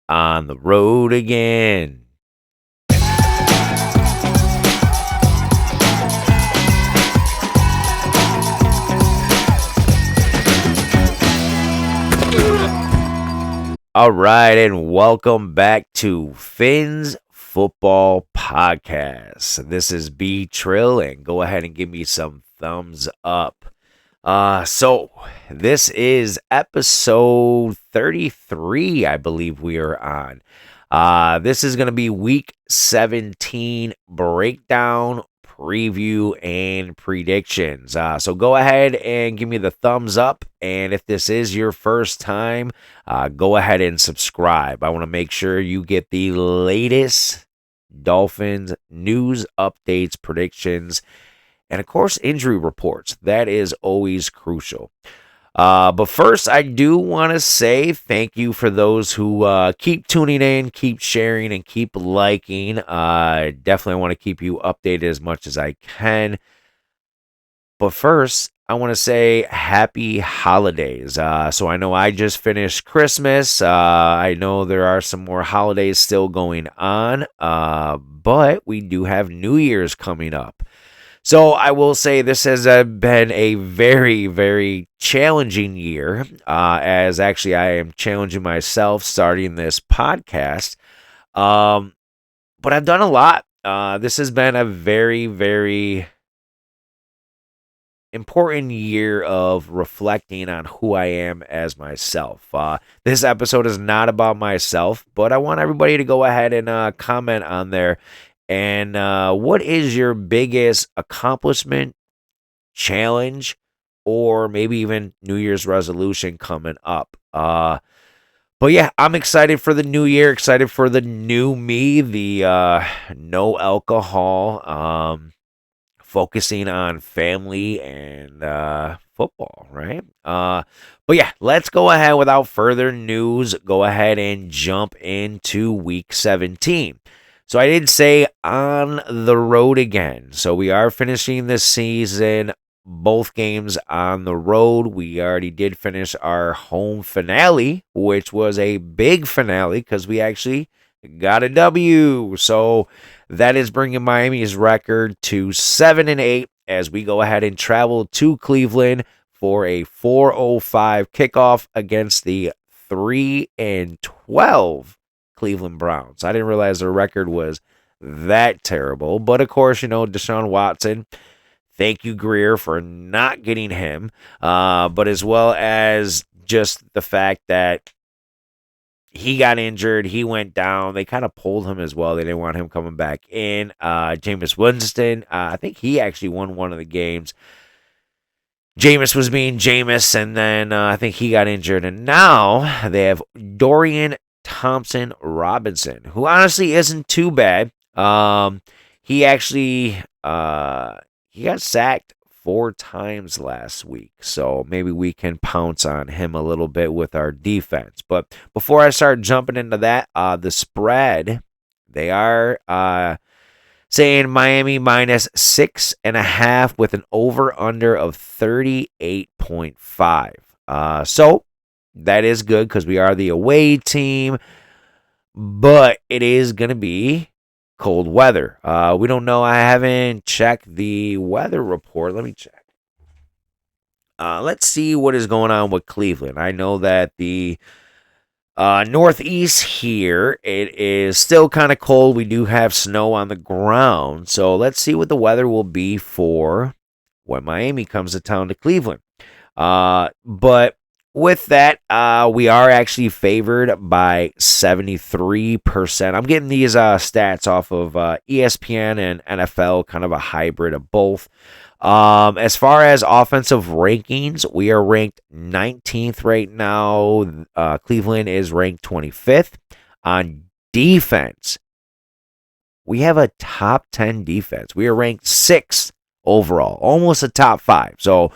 on the road again. All right, and welcome back to Phins Football Podcast. This is B Trill, and go ahead and give me some thumbs up. So this is episode 33, I believe we are on. This is going to be week 17 breakdown, preview, and predictions. So go ahead and give me the thumbs up. And if this is your first time, go ahead and subscribe. I want to make sure you get the latest Dolphins news, updates, predictions, and of course, injury reports. That is always crucial. But first, I do want to say thank you for those who keep tuning in, keep sharing, and keep liking. Definitely want to keep you updated as much as I can. But first, I want to say happy holidays. So I know I just finished Christmas. I know there are some more holidays still going on, but we do have New Year's coming up. So I will say this has been a very, very challenging year, as actually I am challenging myself starting this podcast. But I've done a lot. This has been a very, very important year of reflecting on who I am as myself. This episode is not about myself, but I want everybody to go ahead and comment on there. And what is your biggest accomplishment, challenge, or maybe even New Year's resolution coming up? But yeah, I'm excited for the new year, excited for the new me, the no alcohol, focusing on family and football, right? But yeah, let's go ahead without further news. Go ahead and jump into week 17. So I did say on the road again. So we are finishing this season, both games on the road. We already did finish our home finale, which was a big finale because we actually got a W. So that is bringing Miami's record to 7-8 as we go ahead and travel to Cleveland for a 4:05 kickoff against the 3-12 Cleveland Browns. I didn't realize their record was that terrible. But of course, Deshaun Watson, thank you, Greer, for not getting him. But as well as just the fact that he got injured, he went down. They kind of pulled him as well. They didn't want him coming back in. Jameis Winston, I think he actually won one of the games. Jameis was being Jameis, and then I think he got injured. And now they have Dorian Thompson Robinson, who honestly isn't too bad. He actually he got sacked 4 times last week, so maybe we can pounce on him a little bit with our defense. But before I start jumping into that, the spread, they are saying Miami minus 6.5 with an over-under of 38.5. So that is good because we are the away team, but it is going to be cold weather. We don't know. I haven't checked the weather report. Let me check. Let's see what is going on with Cleveland. I know that the Northeast here, it is still kind of cold. We do have snow on the ground. So let's see what the weather will be for when Miami comes to town to Cleveland. But with that, we are actually favored by 73%. I'm getting these stats off of ESPN and NFL, kind of a hybrid of both. As far as offensive rankings, we are ranked 19th right now. Cleveland is ranked 25th. On defense, we have a top 10 defense. We are ranked 6th overall, almost a top 5. So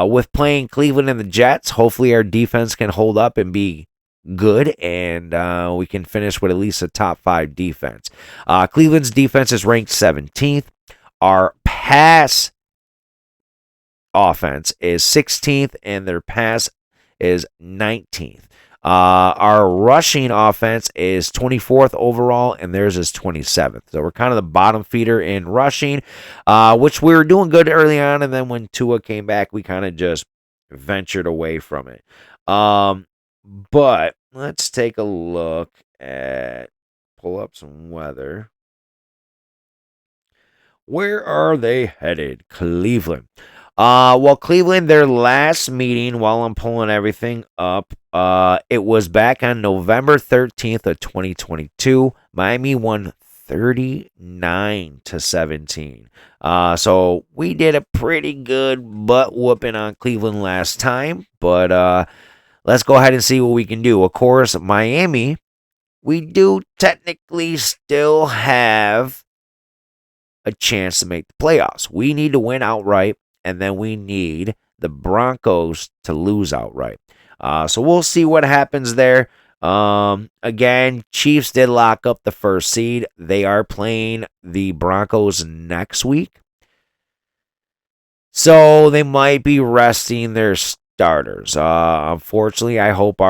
with playing Cleveland and the Jets, hopefully our defense can hold up and be good, and we can finish with at least a top 5 defense. Cleveland's defense is ranked 17th. Our pass offense is 16th, and their pass is 19th. Our rushing offense is 24th overall, and theirs is 27th. So we're kind of the bottom feeder in rushing, which we were doing good early on, and then when Tua came back, we kind of just ventured away from it. But let's take a look at pull up some weather. Where are they headed? Cleveland. Well, Cleveland, their last meeting, while I'm pulling everything up, it was back on November 13th of 2022. Miami won 39-17. So we did a pretty good butt whooping on Cleveland last time, but let's go ahead and see what we can do. Of course, Miami, we do technically still have a chance to make the playoffs. We need to win outright, and then we need the Broncos to lose outright. So we'll see what happens there. Again, Chiefs did lock up the first seed. They are playing the Broncos next week. So they might be resting their starters. Unfortunately, I hope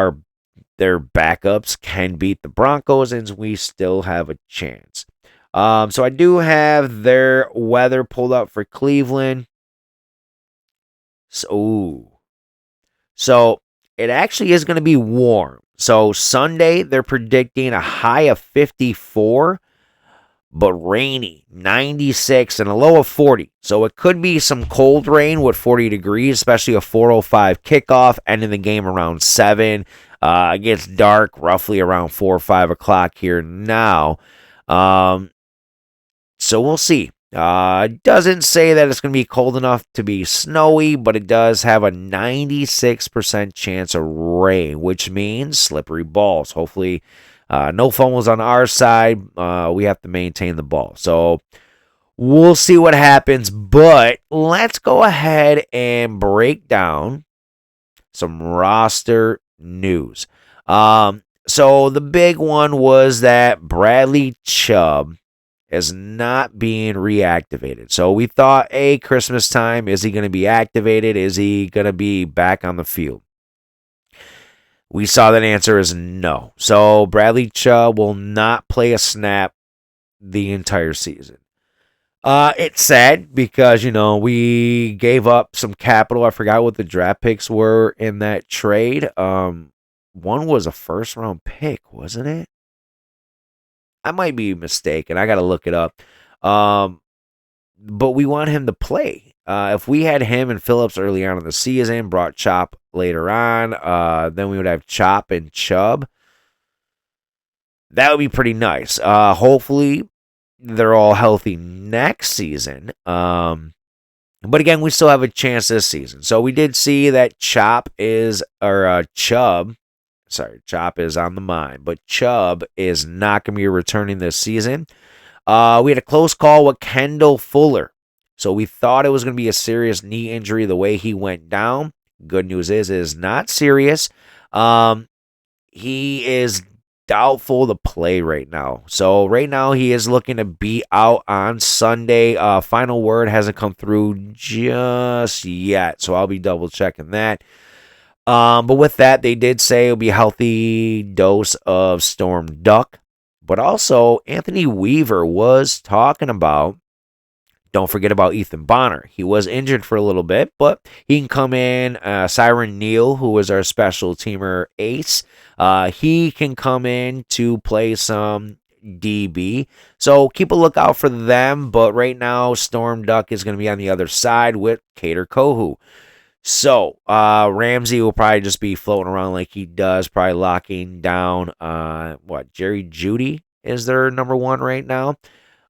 their backups can beat the Broncos and we still have a chance. So I do have their weather pulled up for Cleveland. So it actually is going to be warm. So Sunday, they're predicting a high of 54, but rainy, 96, and a low of 40. So it could be some cold rain with 40 degrees, especially a 4:05 kickoff, ending the game around 7. It gets dark roughly around 4 or 5 o'clock here now. So we'll see. It doesn't say that it's going to be cold enough to be snowy, but it does have a 96% chance of rain, which means slippery balls. Hopefully, no fumbles on our side. We have to maintain the ball. So we'll see what happens, but let's go ahead and break down some roster news. So the big one was that Bradley Chubb is not being reactivated. So we thought, Christmas time, is he going to be activated? Is he going to be back on the field? We saw that answer is no. So Bradley Chubb will not play a snap the entire season. It's sad because, we gave up some capital. I forgot what the draft picks were in that trade. One was a first-round pick, wasn't it? I might be mistaken. I got to look it up. But we want him to play. If we had him and Phillips early on in the season, brought Chop later on, then we would have Chop and Chubb. That would be pretty nice. Hopefully, they're all healthy next season. But again, we still have a chance this season. So we did see that Chop is on the mind, but Chubb is not going to be returning this season. We had a close call with Kendall Fuller. So we thought it was going to be a serious knee injury the way he went down. Good news is it is not serious. He is doubtful to play right now. So right now he is looking to be out on Sunday. Final word hasn't come through just yet, so I'll be double checking that. But with that, they did say it'll be a healthy dose of Storm Duck. But also, Anthony Weaver was talking about, don't forget about Ethan Bonner. He was injured for a little bit, but he can come in. Siren Neal, who was our special teamer ace, he can come in to play some DB. So keep a lookout for them. But right now, Storm Duck is going to be on the other side with Kader Kohu. So, Ramsey will probably just be floating around like he does, probably locking down, Jerry Jeudy is their number one right now.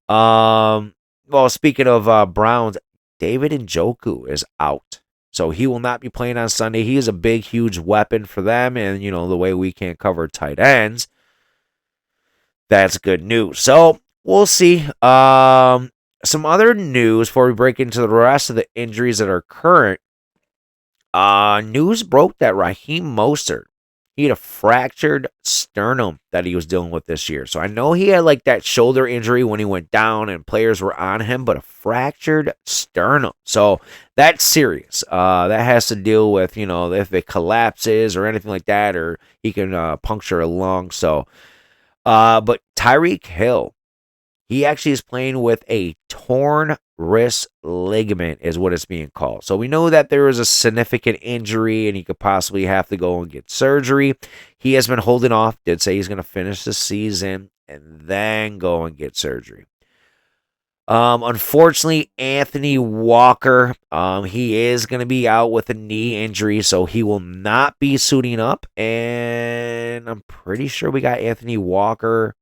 Well, speaking of Browns, David Njoku is out. So he will not be playing on Sunday. He is a big, huge weapon for them, and, the way we can't cover tight ends, that's good news. So, we'll see. Some other news before we break into the rest of the injuries that are current. News broke that Raheem Mostert, He had a fractured sternum that he was dealing with this year. So I know he had like that shoulder injury when he went down and players were on him, but a fractured sternum. So that's serious. That has to deal with, if it collapses or anything like that, or he can puncture a lung. So, but Tyreek Hill, he actually is playing with a torn wrist ligament, is what it's being called. So we know that there is a significant injury and he could possibly have to go and get surgery. He has been holding off, did say he's going to finish the season and then go and get surgery. Unfortunately, Anthony Walker, he is going to be out with a knee injury, so he will not be suiting up. And I'm pretty sure we got Anthony Walker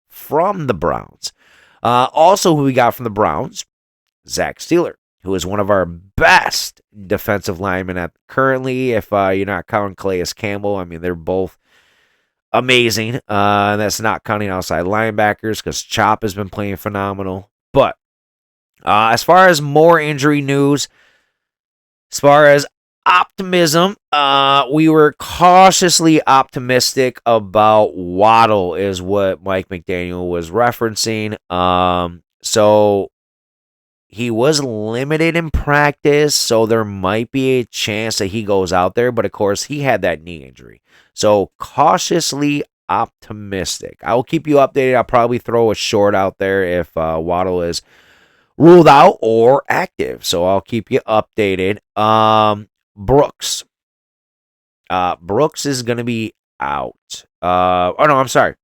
from the Browns. Also, who we got from the Browns, Zach Steeler, who is one of our best defensive linemen currently. If you're not counting Calais Campbell, I mean, they're both amazing. That's not counting outside linebackers because Chop has been playing phenomenal. But as far as more injury news, as far as optimism, we were cautiously optimistic about Waddle, is what Mike McDaniel was referencing. So he was limited in practice, so there might be a chance that he goes out there, but of course he had that knee injury. So cautiously optimistic. I will keep you updated. I'll probably throw a short out there if Waddle is ruled out or active. So I'll keep you updated. Brooks. Brooks is going to be out. I'm sorry.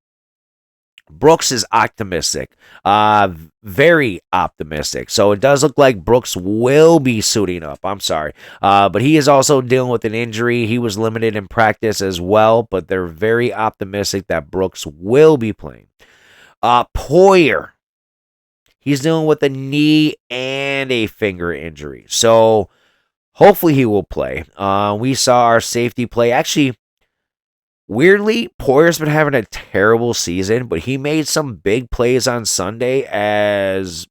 Brooks is optimistic. Very optimistic. So it does look like Brooks will be suiting up. I'm sorry. But he is also dealing with an injury. He was limited in practice as well, but they're very optimistic that Brooks will be playing. Poyer. He's dealing with a knee and a finger injury. So hopefully he will play. We saw our safety play. Actually, weirdly, Poyer's been having a terrible season, but he made some big plays on Sunday as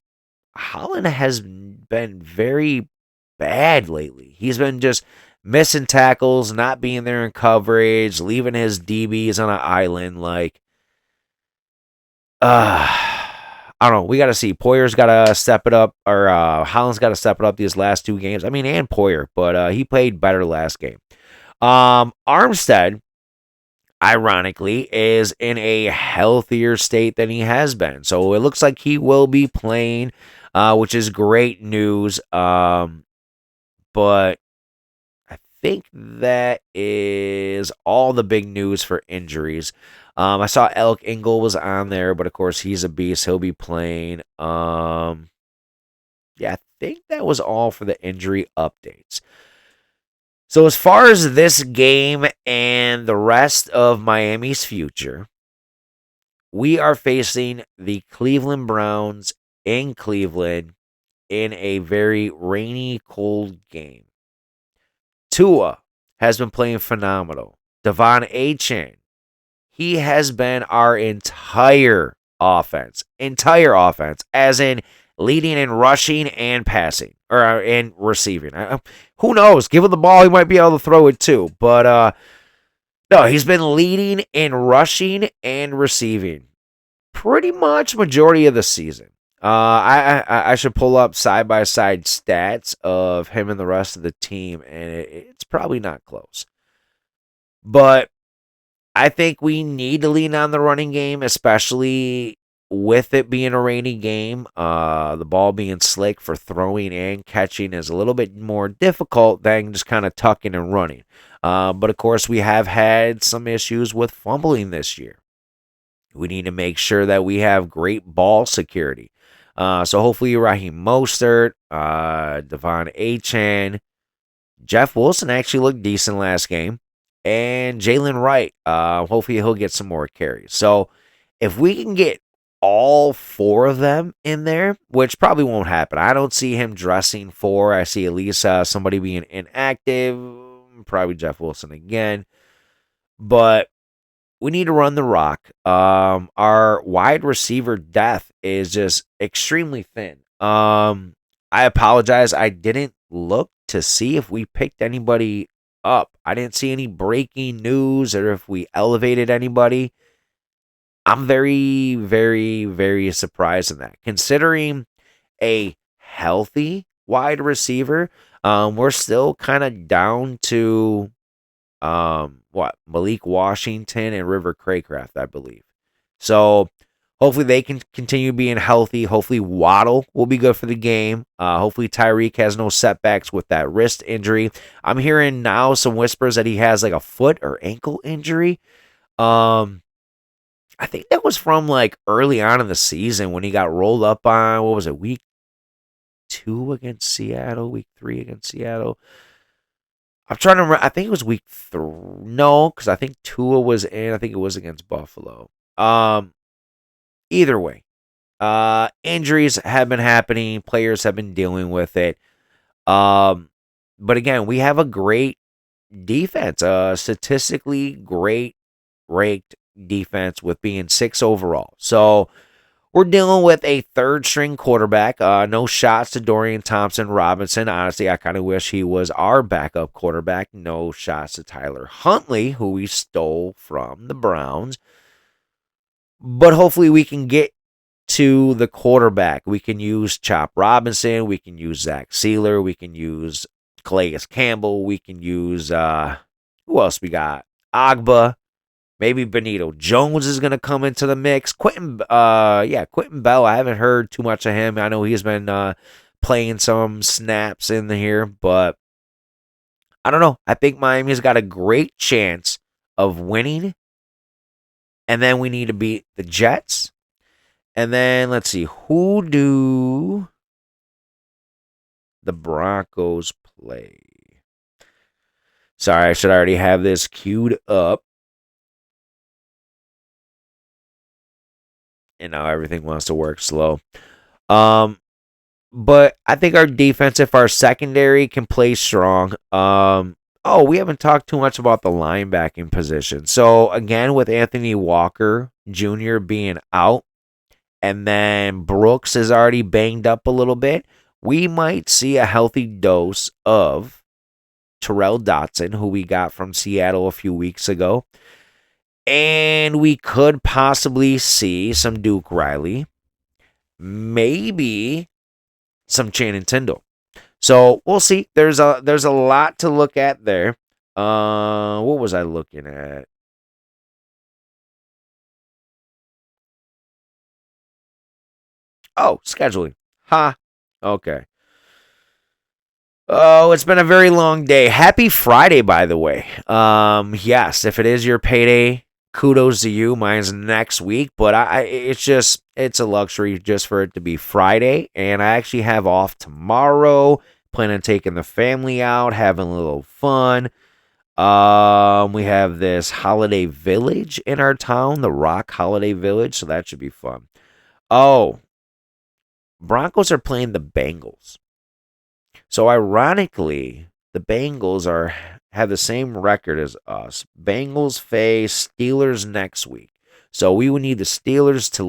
Holland has been very bad lately. He's been just missing tackles, not being there in coverage, leaving his DBs on an island. I don't know. We got to see. Poyer's got to step it up, or Holland's got to step it up these last two games. I mean, and Poyer, but he played better last game. Armstead, ironically, is in a healthier state than he has been. So it looks like he will be playing, which is great news. But I think that is all the big news for injuries. I saw Alec Ingle was on there, but of course he's a beast. He'll be playing. I think that was all for the injury updates. So as far as this game and the rest of Miami's future, we are facing the Cleveland Browns in Cleveland in a very rainy, cold game. Tua has been playing phenomenal. Devon Achane, he has been our entire offense, as in leading in rushing and passing, or in receiving. Who knows? Give him the ball, he might be able to throw it too. But no, he's been leading in rushing and receiving pretty much majority of the season. I should pull up side-by-side stats of him and the rest of the team, and it's probably not close. But I think we need to lean on the running game, especially with it being a rainy game. The ball being slick for throwing and catching is a little bit more difficult than just kind of tucking and running. But of course, we have had some issues with fumbling this year. We need to make sure that we have great ball security. So hopefully Raheem Mostert, Devon Achane, Jeff Wilson actually looked decent last game, and Jalen Wright. Hopefully he'll get some more carries. So if we can get all four of them in there, which probably won't happen. I don't see him dressing four. I see at least somebody being inactive, probably Jeff Wilson again. But we need to run the rock. Our wide receiver depth is just extremely thin. I apologize. I didn't look to see if we picked anybody up. I didn't see any breaking news or if we elevated anybody. I'm very, very, very surprised in that. Considering a healthy wide receiver, we're still kind of down to what Malik Washington and River Craycraft, I believe. So hopefully they can continue being healthy. Hopefully Waddle will be good for the game. Hopefully Tyreek has no setbacks with that wrist injury. I'm hearing now some whispers that he has like a foot or ankle injury. Um, I think that was from like early on in the season when he got rolled up on, what was it, week 2 against Seattle, week 3 against Seattle. I'm trying to remember. I think it was week 3. No, because I think Tua was in. I think it was against Buffalo. Um, Either way, injuries have been happening. Players have been dealing with it. Um, but again, we have a great defense, statistically great ranked defense with being 6 overall. So we're dealing with a third string quarterback. No shots to Dorian Thompson Robinson. Honestly, I kind of wish he was our backup quarterback. No shots to Tyler Huntley, who we stole from the Browns. But hopefully we can get to the quarterback. We can use Chop Robinson. We can use Zach Sealer. We can use Calais Campbell. We can use, who else we got? Agba. Maybe Benito Jones is going to come into the mix. Quentin Bell. I haven't heard too much of him. I know he's been playing some snaps in here, but I don't know. I think Miami's got a great chance of winning, and then we need to beat the Jets. And then let's see, who do the Broncos play? Sorry, I should already have this queued up. And now everything wants to work slow. But I think our defense, if our secondary can play strong, we haven't talked too much about the linebacking position. So again, with Anthony Walker Jr. being out, and then Brooks is already banged up a little bit, we might see a healthy dose of Terrell Dotson, who we got from Seattle a few weeks ago. And we could possibly see some Duke Riley, maybe some Channing Tindall. So we'll see. There's a lot to look at there. What was I looking at? Oh, scheduling. Ha. Okay. Oh, it's been a very long day. Happy Friday, by the way. Yes, if it is your payday, kudos to you. Mine's next week, but it's a luxury just for it to be Friday, and I actually have off tomorrow. Plan on taking the family out, having a little fun. We have this holiday village in our town, the Rock Holiday Village, so that should be fun. Oh, Broncos are playing the Bengals. So ironically, the Bengals have the same record as us. Bengals face Steelers next week. So we would need the Bengals to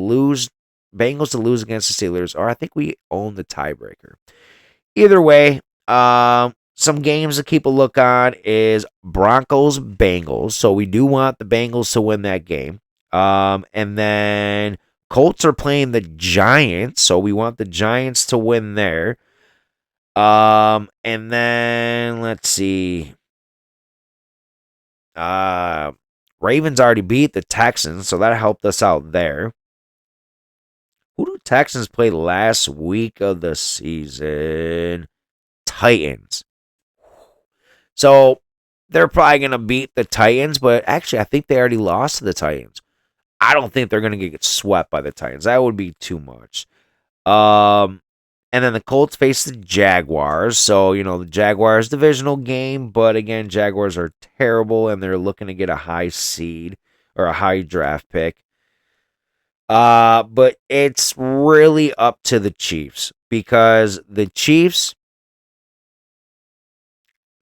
lose against the Steelers, or I think we own the tiebreaker. Either way, some games to keep a look on is Broncos Bengals. So we do want the Bengals to win that game. And then Colts are playing the Giants, so we want the Giants to win there. And then let's see. Ravens already beat the Texans, so that helped us out there. Who do Texans play last week of the season? Titans. So they're probably going to beat the Titans, but actually, I think they already lost to the Titans. I don't think they're going to get swept by the Titans. That would be too much. And then the Colts face the Jaguars. So, the Jaguars divisional game, but again, Jaguars are terrible and they're looking to get a high seed or a high draft pick. But it's really up to the Chiefs because the Chiefs,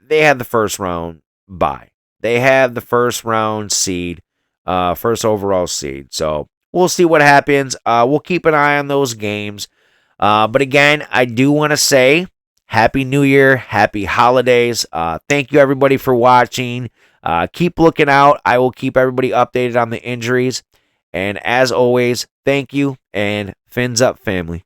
they had the first round bye. They have the first round seed, first overall seed. So we'll see what happens. We'll keep an eye on those games. But again, I do want to say Happy New Year. Happy holidays. Thank you, everybody, for watching. Keep looking out. I will keep everybody updated on the injuries. And as always, thank you, and fins up, family.